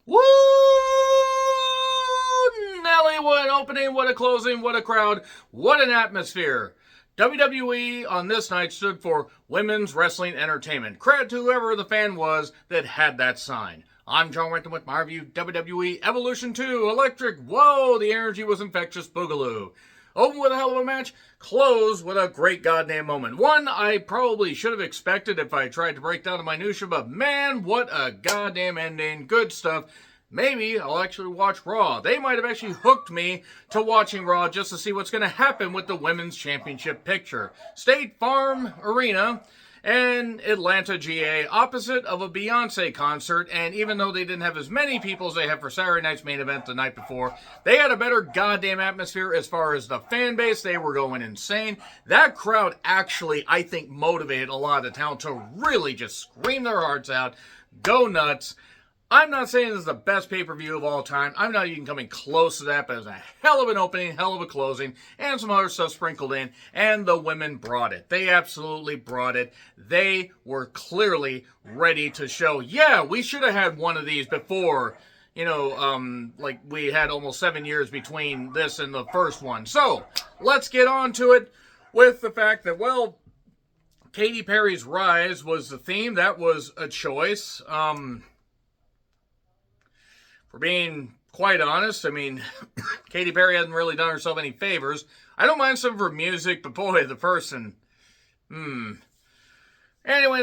Woo! Nelly, what an opening, what a closing, what a crowd, what an atmosphere. WWE on this night stood for Women's Wrestling Entertainment. Credit to whoever the fan was that had that sign. I'm John Renton with my review, WWE Evolution 2, Electric, whoa, the energy was infectious, Boogaloo. Open with a hell of a match, close with a great goddamn moment. One I probably should have expected if I tried to break down the minutia, but man, what a goddamn ending. Good stuff. Maybe I'll actually watch Raw. They might have actually hooked me to watching Raw just to see what's going to happen with the Women's Championship picture. State Farm Arena and Atlanta, GA, opposite of a Beyonce concert, and even though they didn't have as many people as they had for Saturday night's main event the night before, they had a better goddamn atmosphere as far as the fan base. They were going insane. That crowd actually, I think, motivated a lot of the town to really just scream their hearts out, go nuts. I'm not saying this is the best pay-per-view of all time. I'm not even coming close to that, but it was a hell of an opening, hell of a closing, and some other stuff sprinkled in, and the women brought it. They absolutely brought it. They were clearly ready to show, yeah, we should have had one of these before, like we had almost 7 years between this and the first one. So, let's get on to it with the fact that, well, Katy Perry's Rise was the theme. That was a choice. For being quite honest, I mean, Katy Perry hasn't really done herself any favors. I don't mind some of her music, but boy, the person, Anyway,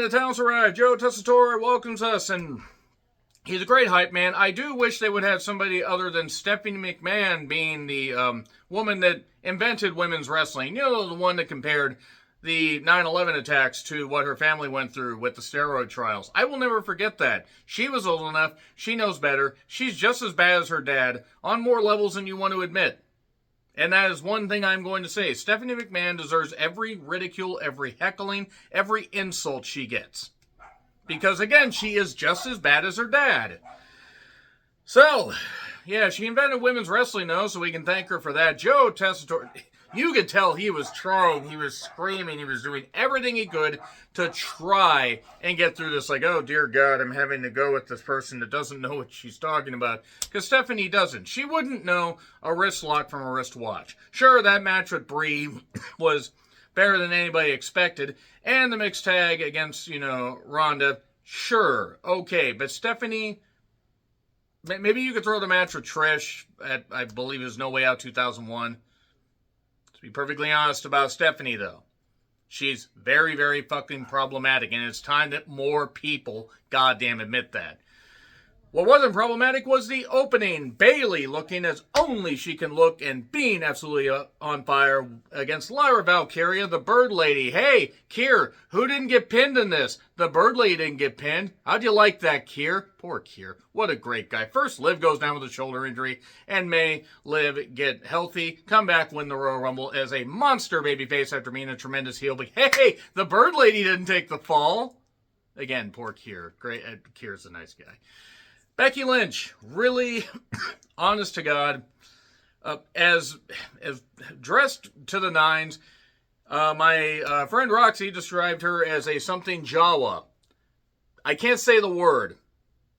the talents arrived. Joe Tessitore welcomes us, and he's a great hype man. I do wish they would have somebody other than Stephanie McMahon being the woman that invented women's wrestling. You know, the one that compared the 9/11 attacks to what her family went through with the steroid trials. I will never forget that. She was old enough. She knows better. She's just as bad as her dad on more levels than you want to admit. And that is one thing I'm going to say. Stephanie McMahon deserves every ridicule, every heckling, every insult she gets. Because, again, she is just as bad as her dad. So, yeah, she invented women's wrestling, though, so we can thank her for that. Joe Tessitore, you could tell he was trying, he was screaming, he was doing everything he could to try and get through this. Like, oh, dear God, I'm having to go with this person that doesn't know what she's talking about. Because Stephanie doesn't. She wouldn't know a wrist lock from a wrist watch. Sure, that match with Brie was better than anybody expected. And the mixed tag against, Ronda, sure, okay. But Stephanie, maybe you could throw the match with Trish at, I believe it was No Way Out 2001. To be perfectly honest about Stephanie, though, she's very, very fucking problematic, and it's time that more people goddamn admit that. What wasn't problematic was the opening. Bayley looking as only she can look and being absolutely on fire against Lyra Valkyria, the Bird Lady. Hey, Kier, who didn't get pinned in this? The Bird Lady didn't get pinned. How'd you like that, Kier? Poor Kier. What a great guy. First, Liv goes down with a shoulder injury, and may Liv get healthy, come back, win the Royal Rumble as a monster babyface after being a tremendous heel. But hey, the Bird Lady didn't take the fall. Again, poor Kier. Great. Kier's a nice guy. Becky Lynch, really, honest to God, as dressed to the nines. My friend Roxy described her as a something Jawa. I can't say the word,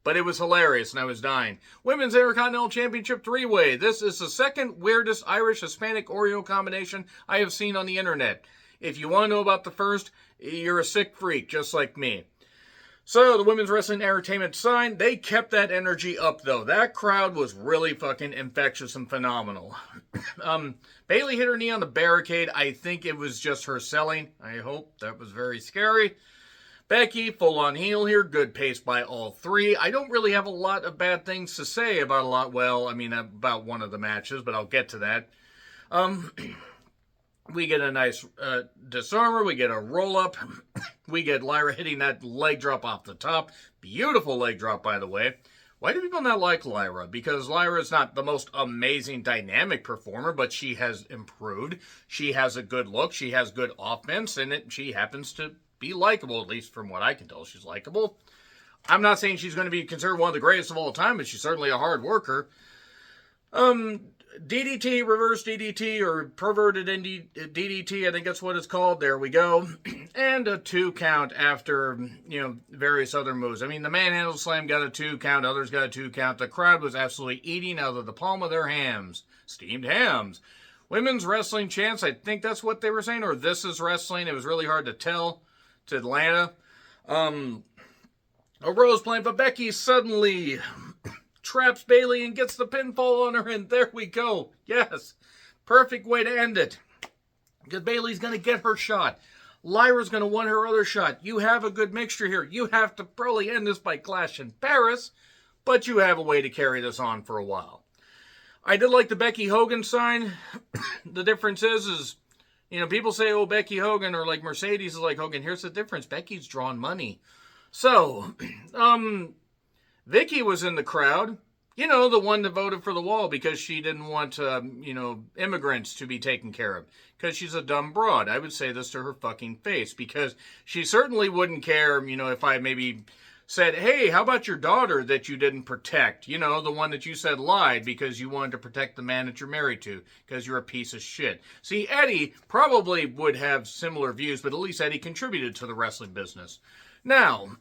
but it was hilarious and I was dying. Women's Intercontinental Championship 3-way. This is the second weirdest Irish-Hispanic Oreo combination I have seen on the internet. If you want to know about the first, you're a sick freak, just like me. So, the Women's Wrestling Entertainment sign, they kept that energy up, though. That crowd was really fucking infectious and phenomenal. Bayley hit her knee on the barricade. I think it was just her selling. I hope. That was very scary. Becky, full-on heel here. Good pace by all three. I don't really have a lot of bad things to say about about one of the matches, but I'll get to that. We get a nice disarmer. We get a roll-up. We get Lyra hitting that leg drop off the top. Beautiful leg drop, by the way. Why do people not like Lyra? Because Lyra is not the most amazing dynamic performer, but she has improved. She has a good look. She has good offense, and she happens to be likable, at least from what I can tell. She's likable. I'm not saying she's going to be considered one of the greatest of all time, but she's certainly a hard worker. DDT, reverse DDT, or perverted DDT, I think that's what it's called. There we go. And a 2 count after, various other moves. I mean, the manhandle slam got a 2 count, others got a 2 count. The crowd was absolutely eating out of the palm of their hams. Steamed hams. Women's wrestling chants, I think that's what they were saying, or this is wrestling. It was really hard to tell to Atlanta. A Rose playing, but Becky suddenly traps Bayley and gets the pinfall on her, and there we go. Yes, perfect way to end it. Because Bayley's going to get her shot. Lyra's going to want her other shot. You have a good mixture here. You have to probably end this by Clash in Paris, but you have a way to carry this on for a while. I did like the Becky Hogan sign. The difference is, people say, oh, Becky Hogan, or like Mercedes is like Hogan. Here's the difference. Becky's drawn money. So, Vicky was in the crowd, the one that voted for the wall because she didn't want, immigrants to be taken care of. Because she's a dumb broad. I would say this to her fucking face. Because she certainly wouldn't care, if I maybe said, hey, how about your daughter that you didn't protect? The one that you said lied because you wanted to protect the man that you're married to. Because you're a piece of shit. See, Eddie probably would have similar views, but at least Eddie contributed to the wrestling business. Now,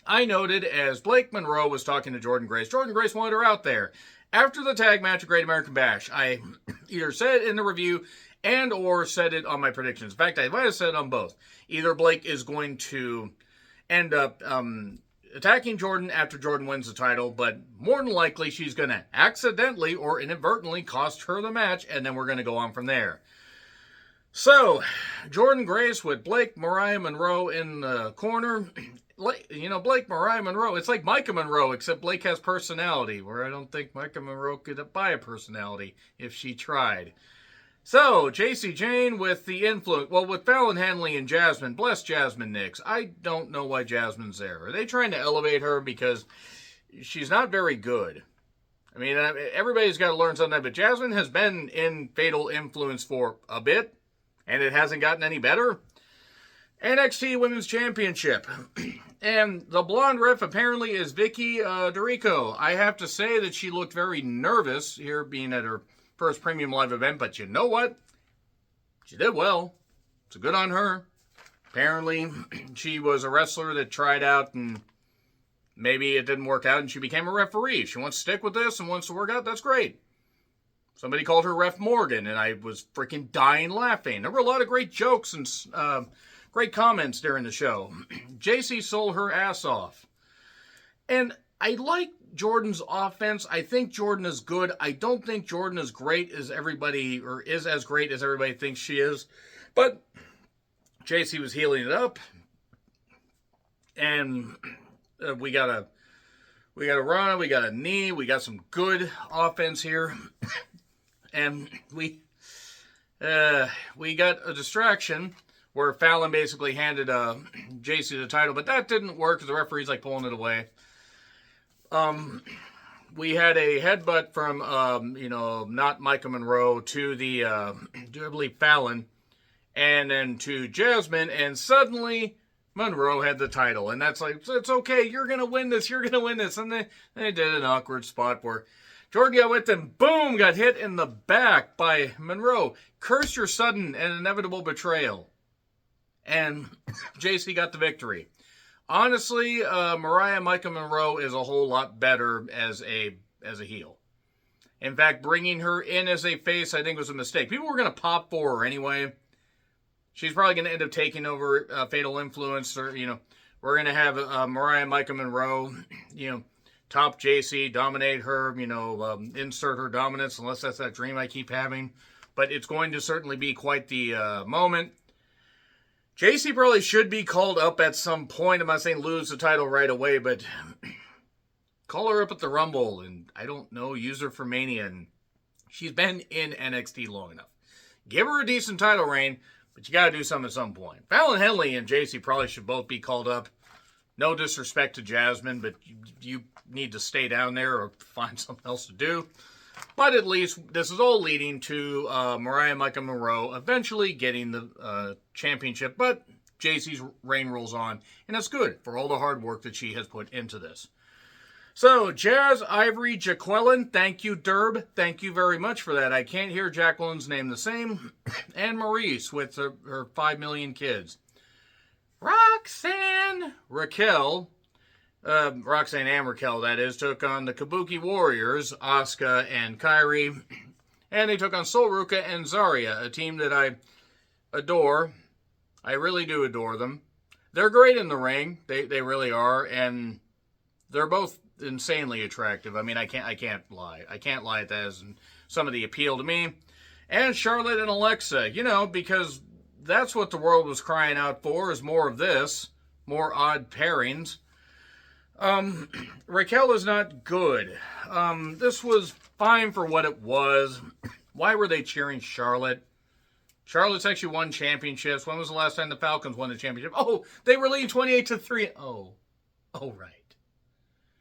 I noted as Blake Monroe was talking to Jordynne Grace wanted her out there. After the tag match of Great American Bash, I either said it in the review and or said it on my predictions. In fact, I might have said it on both. Either Blake is going to end up attacking Jordynne after Jordynne wins the title, but more than likely she's going to accidentally or inadvertently cost her the match, and then we're going to go on from there. So, Jordynne Grace with Blake Mariah Monroe in the corner. Blake Mariah Monroe, it's like Micah Monroe, except Blake has personality, where I don't think Micah Monroe could buy a personality if she tried. So, JC Jane with the influence, with Fallon Henley and Jasmine. Bless Jasmine Nix. I don't know why Jasmine's there. Are they trying to elevate her because she's not very good? I mean, everybody's got to learn something, but Jasmine has been in Fatal Influence for a bit. And it hasn't gotten any better. NXT Women's Championship. And the blonde ref apparently is Vicky Dorico. I have to say that she looked very nervous here being at her first premium live event. But you know what? She did well. It's good on her. Apparently, she was a wrestler that tried out and maybe it didn't work out and she became a referee. If she wants to stick with this and wants to work out, that's great. Somebody called her Ref Morgan, and I was freaking dying laughing. There were a lot of great jokes and great comments during the show. JC sold her ass off. And I like Jordynne's offense. I think Jordynne is good. I don't think Jordynne is great as everybody, or is as great as everybody thinks she is. But JC was healing it up. And we got a run, we got a knee, we got some good offense here. And we got a distraction where Fallon basically handed JC the title, but that didn't work because the referee's like pulling it away. We had a headbutt from, not Micah Monroe to the, I believe Fallon, and then to Jasmine, and suddenly Monroe had the title. And that's like, it's okay, you're going to win this. And then they did an awkward spot where Jordynne got with him, boom, got hit in the back by Monroe. Curse your sudden and inevitable betrayal. And JC got the victory. Honestly, Micah Monroe is a whole lot better as a heel. In fact, bringing her in as a face, I think, was a mistake. People were going to pop for her anyway. She's probably going to end up taking over Fatal Influence. Or, we're going to have Micah Monroe, top JC, dominate her, insert her dominance, unless that's that dream I keep having. But it's going to certainly be quite the moment. JC probably should be called up at some point. I'm not saying lose the title right away, but call her up at the Rumble, and I don't know, use her for Mania. And she's been in NXT long enough. Give her a decent title reign, but you got to do something at some point. Fallon Henley and JC probably should both be called up. No disrespect to Jasmine, but you need to stay down there or find something else to do. But at least this is all leading to Micah Monroe eventually getting the championship. But JC's reign rolls on, and that's good for all the hard work that she has put into this. So, Jazz Ivory Jaqueline, thank you, Derb. Thank you very much for that. I can't hear Jacqueline's name the same. And Maurice with her 5 million kids. Roxanne Raquel, Roxanne and Raquel, that is, took on the Kabuki Warriors, Asuka and Kairi. And they took on Sol Ruka and Zarya, a team that I adore. I really do adore them. They're great in the ring. They really are. And they're both insanely attractive. I mean, I can't lie. I can't lie at that as some of the appeal to me. And Charlotte and Alexa, because that's what the world was crying out for, is more of this. More odd pairings. Raquel is not good. This was fine for what it was. Why were they cheering Charlotte? Charlotte's actually won championships. When was the last time the Falcons won the championship? Oh, they were leading 28-3. Oh, right.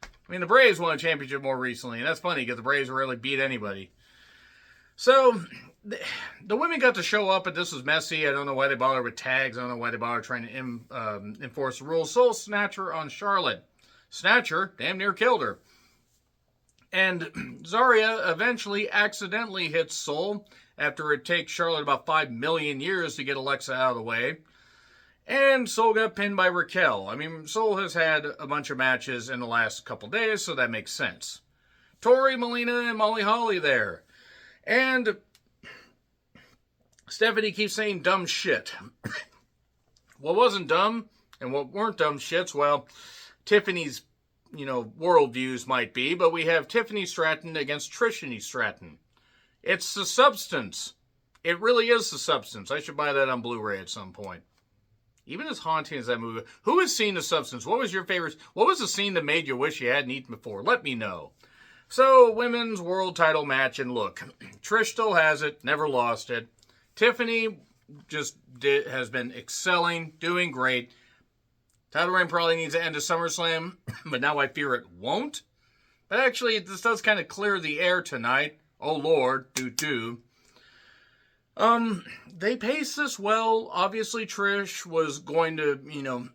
I mean, the Braves won a championship more recently, and that's funny because the Braves rarely beat anybody. So, the women got to show up, but this was messy. I don't know why they bothered with tags. I don't know why they bothered trying to enforce the rules. Soul Snatcher on Charlotte. Snatcher damn near killed her. And Zarya eventually accidentally hits Soul after it takes Charlotte about 5 million years to get Alexa out of the way. And Soul got pinned by Raquel. I mean, Soul has had a bunch of matches in the last couple days, so that makes sense. Tori, Melina, and Molly Holly there. And Stephanie keeps saying dumb shit. What wasn't dumb, and what weren't dumb shits, well, Tiffany's, worldviews might be, but we have Tiffany Stratton against Trish Stratton. It's the substance. It really is the substance. I should buy that on Blu-ray at some point. Even as haunting as that movie. Who has seen The Substance? What was your favorite? What was the scene that made you wish you hadn't eaten before? Let me know. So, women's world title match, and look, Trish still has it, never lost it. Tiffany has been excelling, doing great. Title reign probably needs to end at SummerSlam, but now I fear it won't. But actually, this does kind of clear the air tonight. Oh, Lord, doo-doo. They paced this well. Obviously, Trish was going to,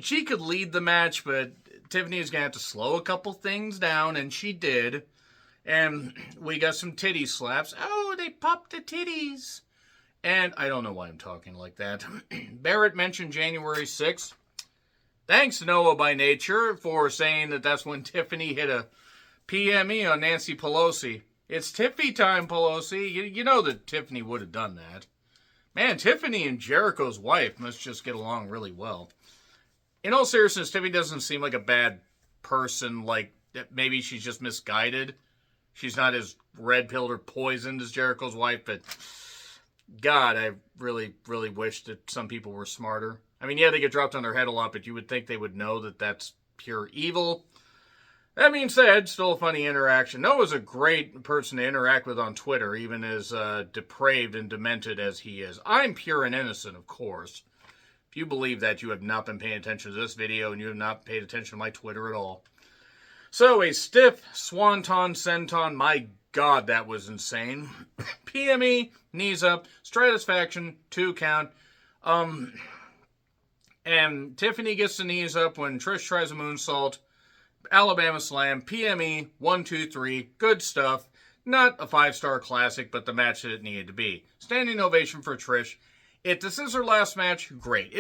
she could lead the match, but Tiffany is going to have to slow a couple things down, and she did. And we got some titty slaps. Oh, they popped the titties. And I don't know why I'm talking like that. Barrett mentioned January 6th. Thanks, Noah by Nature, for saying that that's when Tiffany hit a PME on Nancy Pelosi. It's Tiffy time, Pelosi. You know that Tiffany would have done that. Man, Tiffany and Jericho's wife must just get along really well. In all seriousness, Tiffany doesn't seem like a bad person. Like, maybe she's just misguided. She's not as red-pilled or poisoned as Jericho's wife, but God, I really, really wish that some people were smarter. I mean, yeah, they get dropped on their head a lot, but you would think they would know that that's pure evil. That being said, still a funny interaction. Noah's a great person to interact with on Twitter, even as depraved and demented as he is. I'm pure and innocent, of course. If you believe that, you have not been paying attention to this video, and you have not paid attention to my Twitter at all. So, a stiff swanton senton. My God, that was insane. PME, knees up, Stratisfaction, 2 count. And Tiffany gets the knees up when Trish tries a moonsault. Alabama Slam, PME, 1, 2, 3, good stuff. Not a 5-star classic, but the match that it needed to be. Standing ovation for Trish. If this is her last match, great.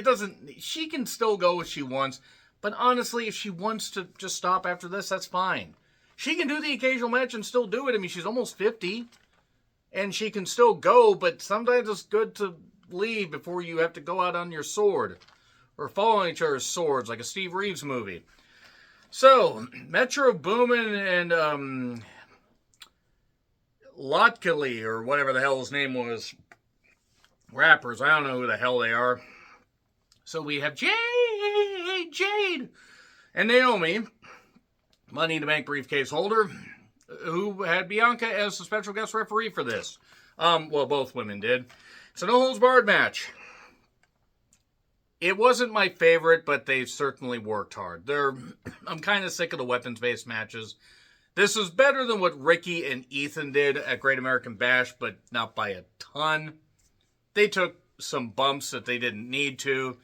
She can still go if she wants, but honestly, if she wants to just stop after this, that's fine. She can do the occasional match and still do it. I mean, she's almost 50, and she can still go, but sometimes it's good to leave before you have to go out on your sword, or fall on each other's swords, like a Steve Reeves movie. So, Metro Boomin and Lotkali, or whatever the hell his name was, rappers, I don't know who the hell they are. So we have Jade, and Naomi, Money in the Bank briefcase holder, who had Bianca as the special guest referee for this. Well, both women did. It's a no-holds-barred match. It wasn't my favorite, but they certainly worked hard. I'm kind of sick of the weapons-based matches. This is better than what Ricky and Ethan did at Great American Bash, but not by a ton. They took some bumps that they didn't need to,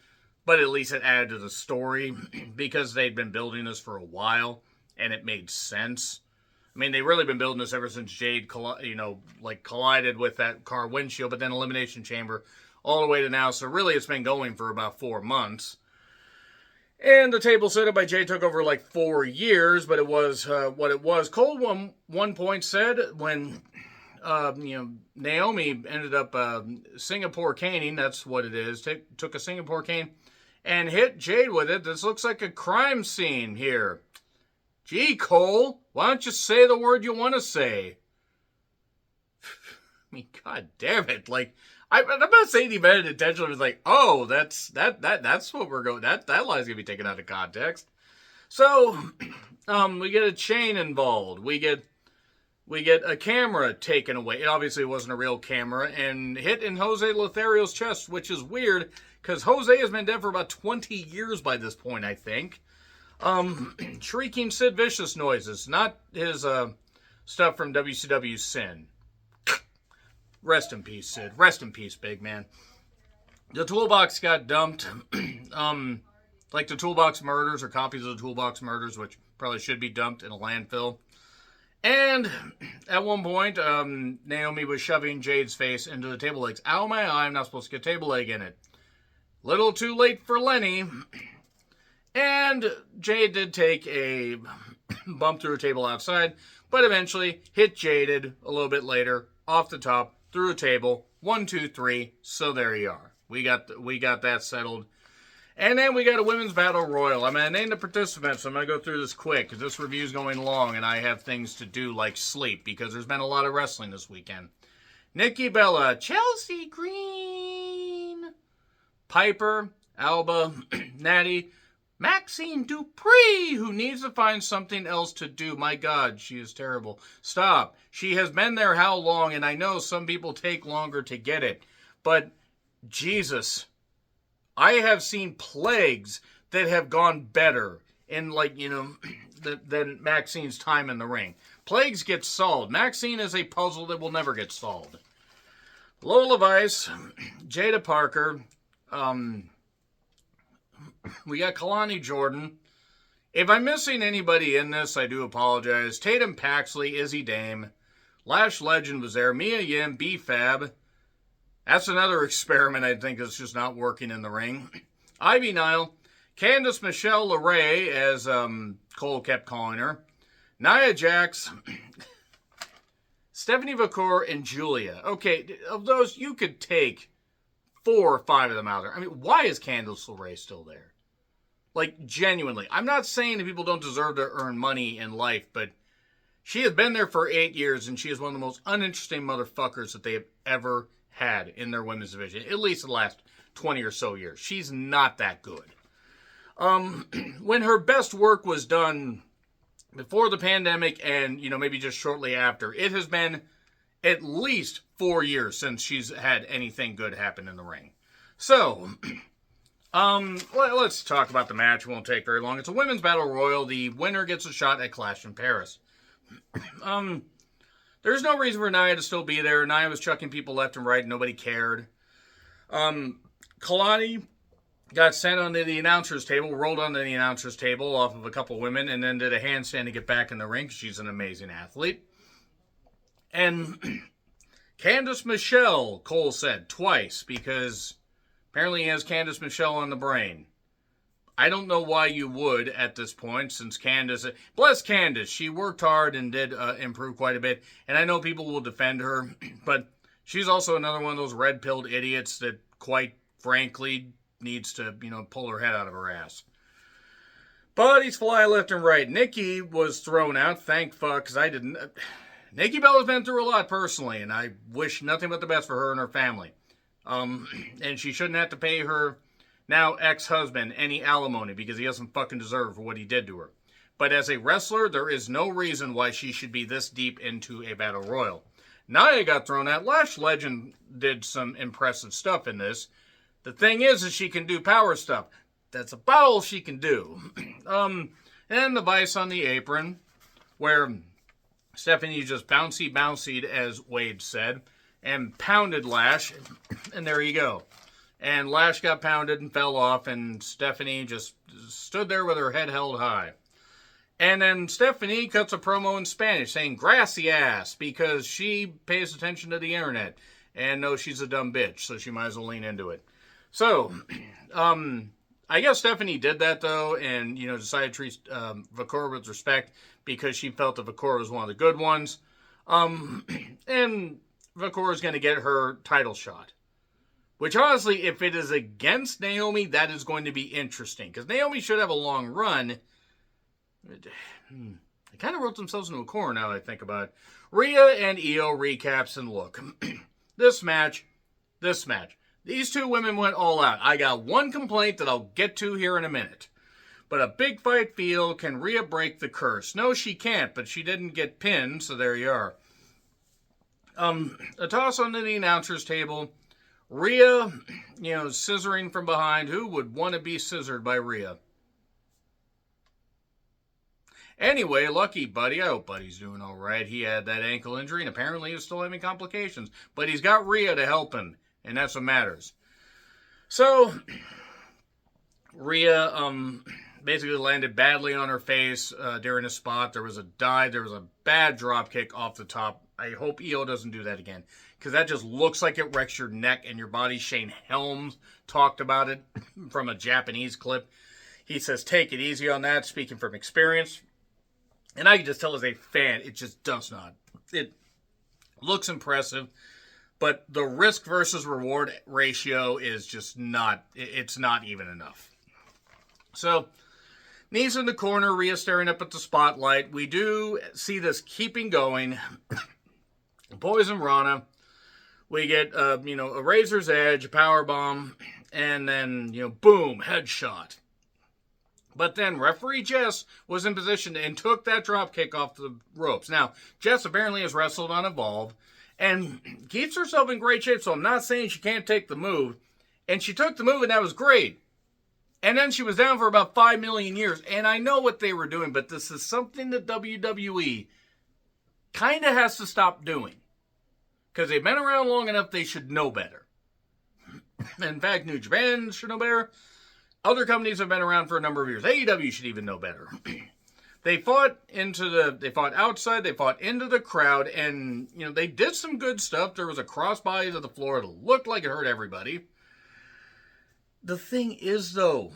but at least it added to the story because they'd been building this for a while. and it made sense. I mean, they've really been building this ever since Jade, collided with that car windshield, but then Elimination Chamber all the way to now. So really, it's been going for about 4 months. And the table set up by Jade took over like 4 years, but it was what it was. Cole one point said when Naomi ended up Singapore caning, that's what it is, took a Singapore cane and hit Jade with it. This looks like a crime scene here. Gee, Cole, why don't you say the word you want to say? I mean, god damn it. Like, I'm not saying he meant it intentionally. It's like, oh, that's what we're going, that line's gonna be taken out of context. So, we get a chain involved. We get a camera taken away. It obviously wasn't a real camera, and hit in Jose Lothario's chest, which is weird, because Jose has been dead for about 20 years by this point, I think. Shrieking Sid Vicious noises, not his stuff from WCW Sin. Rest in peace, Sid. Rest in peace, big man. The Toolbox got dumped. Like the Toolbox Murders, or copies of the Toolbox Murders, which probably should be dumped in a landfill. And at one point, Naomi was shoving Jade's face into the table legs. Ow, my eye, I'm not supposed to get table leg in it. Little too late for Lenny. And Jade did take a bump through a table outside, but eventually hit Jaded a little bit later, off the top, through a table. 1, 2, 3. So there you are. We got that settled. And then we got a women's battle royal. I'm going to name the participants. So I'm going to go through this quick because this review's going long and I have things to do like sleep because there's been a lot of wrestling this weekend. Nikki Bella, Chelsea Green, Piper, Alba, Natty, Maxine Dupree, who needs to find something else to do. My God, she is terrible. Stop. She has been there how long? And I know some people take longer to get it. But, Jesus, I have seen plagues that have gone better in, than Maxine's time in the ring. Plagues get solved. Maxine is a puzzle that will never get solved. Lola Vice, Jada Parker, we got Kalani Jordan. If I'm missing anybody in this, I do apologize. Tatum Paxley, Izzy Dame, Lash Legend was there, Mia Yim, B-Fab. That's another experiment I think is just not working in the ring. Ivy Nile, Candice Michelle LeRae, as Cole kept calling her, Nia Jax, Stephanie Vacour, and Julia. Okay, of those, you could take 4 or 5 of them out there. I mean, why is Candice LeRae still there? Like, genuinely. I'm not saying that people don't deserve to earn money in life, but she has been there for 8 years, and she is one of the most uninteresting motherfuckers that they have ever had in their women's division, at least the last 20 or so years. She's not that good. When her best work was done before the pandemic and, maybe just shortly after, it has been at least 4 years since she's had anything good happen in the ring. So, let's talk about the match. It won't take very long. It's a women's battle royal. The winner gets a shot at Clash in Paris. There's no reason for Nia to still be there. Nia was chucking people left and right. And nobody cared. Kalani got sent onto the announcer's table, rolled onto the announcer's table off of a couple women, and then did a handstand to get back in the ring. She's an amazing athlete. And Candice Michelle, Cole said, twice, because apparently he has Candice Michelle on the brain. I don't know why you would at this point, since Candice, bless Candice, she worked hard and did improve quite a bit, and I know people will defend her, but she's also another one of those red-pilled idiots that, quite frankly, needs to, pull her head out of her ass. Bodies fly left and right. Nikki was thrown out, thank fuck, because I didn't. Nikki Bella's been through a lot personally, and I wish nothing but the best for her and her family. And she shouldn't have to pay her now ex-husband any alimony because he doesn't fucking deserve it for what he did to her. But as a wrestler, there is no reason why she should be this deep into a battle royal. Nia got thrown out. Lash Legend did some impressive stuff in this. The thing is she can do power stuff. That's about all she can do. And the Vice on the apron, where Stephanie just bouncy, as Wade said, and pounded Lash, and there you go. And Lash got pounded and fell off, and Stephanie just stood there with her head held high. And then Stephanie cuts a promo in Spanish saying gracias because she pays attention to the internet and knows she's a dumb bitch, so she might as well lean into it. So, I guess Stephanie did that though, and decided to treat Vakura with respect because she felt that Vakura was one of the good ones. And Vakura is going to get her title shot. Which honestly, if it is against Naomi, that is going to be interesting. Because Naomi should have a long run. They kind of wrote themselves into a corner now that I think about it. Rhea and Io recaps, and look. This match. These two women went all out. I got one complaint that I'll get to here in a minute. But a big fight feel, can Rhea break the curse? No, she can't, but she didn't get pinned, so there you are. A toss under the announcer's table. Rhea, scissoring from behind. Who would want to be scissored by Rhea? Anyway, lucky Buddy. I hope Buddy's doing all right. He had that ankle injury, and apparently he's still having complications. But he's got Rhea to help him, and that's what matters. So, Rhea basically landed badly on her face during a spot. There was a dive. There was a bad drop kick off the top. I hope Io doesn't do that again, because that just looks like it wrecks your neck and your body. Shane Helms talked about it from a Japanese clip. He says, take it easy on that, speaking from experience. And I can just tell as a fan, it just does not. It looks impressive, but the risk versus reward ratio is just not, it's not even enough. So, knees in the corner, Rhea staring up at the spotlight. We do see this keeping going. Poison Rana. We get, a razor's edge, a powerbomb, and then, boom, headshot. But then referee Jess was in position and took that drop kick off the ropes. Now, Jess apparently has wrestled on Evolve and keeps herself in great shape, so I'm not saying she can't take the move. And she took the move, and that was great. And then she was down for about 5 million years. And I know what they were doing, but this is something that WWE kind of has to stop doing. Because they've been around long enough, they should know better. In fact, New Japan should know better. Other companies have been around for a number of years. AEW should even know better. They fought outside, they fought into the crowd, and, they did some good stuff. There was a crossbody to the floor that looked like it hurt everybody. The thing is, though,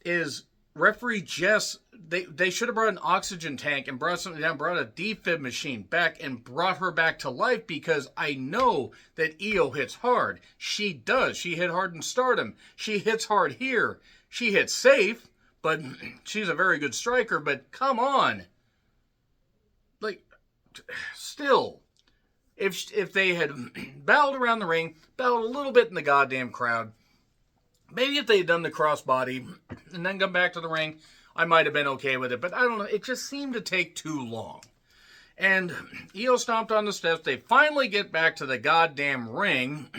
is referee Jess, they should have brought an oxygen tank and brought something down, brought a defib machine back and brought her back to life, because I know that Io hits hard. She does. She hit hard in Stardom. She hits hard here. She hits safe, but she's a very good striker, but come on. Still, if they had battled around the ring, battled a little bit in the goddamn crowd, maybe if they had done the crossbody and then come back to the ring, I might have been okay with it. But I don't know. It just seemed to take too long. And Io stomped on the steps. They finally get back to the goddamn ring,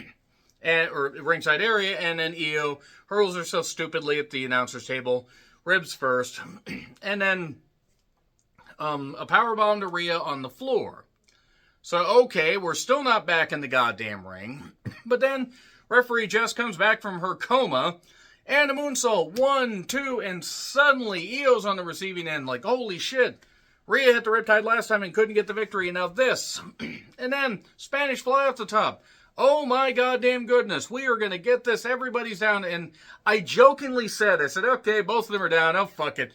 or ringside area, and then Io hurls herself stupidly at the announcer's table, ribs first, and then a powerbomb to Rhea on the floor. So, okay, we're still not back in the goddamn ring. But then referee Jess comes back from her coma, and a moonsault, 1, 2, and suddenly Io's on the receiving end, like, holy shit. Rhea hit the riptide last time and couldn't get the victory, and now this. And then Spanish fly off the top. Oh my goddamn goodness, we are going to get this, everybody's down. And I jokingly said, okay, both of them are down, oh fuck it.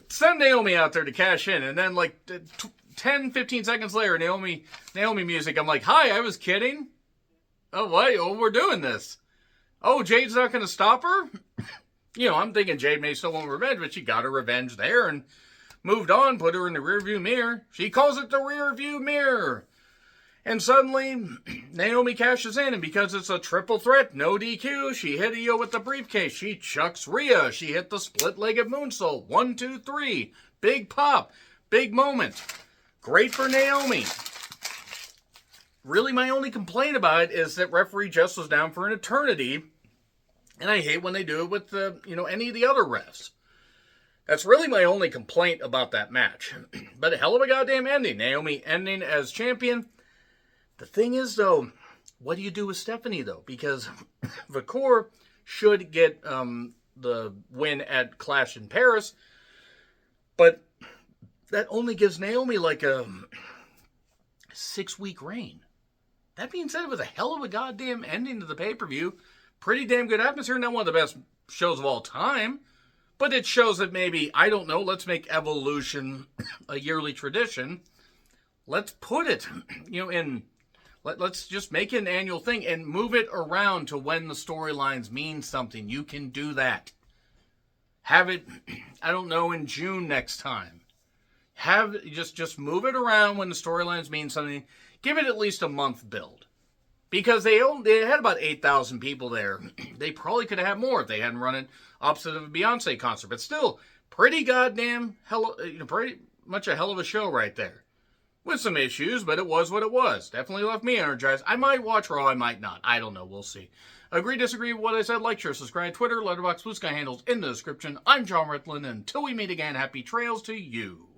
Send Naomi out there to cash in. And then 10, 15 seconds later, Naomi music, I'm like, hi, I was kidding. Oh, what? Oh, we're doing this. Oh, Jade's not going to stop her? I'm thinking Jade may still want revenge, but she got her revenge there and moved on, put her in the rearview mirror. She calls it the rearview mirror. And suddenly, Naomi cashes in, and because it's a triple threat, no DQ, she hit Io with the briefcase. She chucks Rhea. She hit the split-legged moonsault. 1, 2, 3. Big pop. Big moment. Great for Naomi. Really, my only complaint about it is that referee Jess was down for an eternity, and I hate when they do it with any of the other refs. That's really my only complaint about that match. But a hell of a goddamn ending. Naomi ending as champion. The thing is, though, what do you do with Stephanie, though? Because Vakura should get the win at Clash in Paris, but that only gives Naomi like a 6-week reign. That being said, it was a hell of a goddamn ending to the pay-per-view. Pretty damn good atmosphere. Not one of the best shows of all time. But it shows that maybe, I don't know, let's make Evolution a yearly tradition. Let's put it, in... Let's just make it an annual thing and move it around to when the storylines mean something. You can do that. Have it, I don't know, in June next time. Just move it around when the storylines mean something. Give it at least a month build. Because they had about 8,000 people there. They probably could have had more if they hadn't run it opposite of a Beyonce concert. But still, pretty goddamn, pretty much a hell of a show right there. With some issues, but it was what it was. Definitely left me energized. I might watch Raw, I might not. I don't know, we'll see. Agree, disagree with what I said, like, share, subscribe, Twitter, Letterboxd, Blue Sky handles in the description. I'm John Ritlin, and until we meet again, happy trails to you.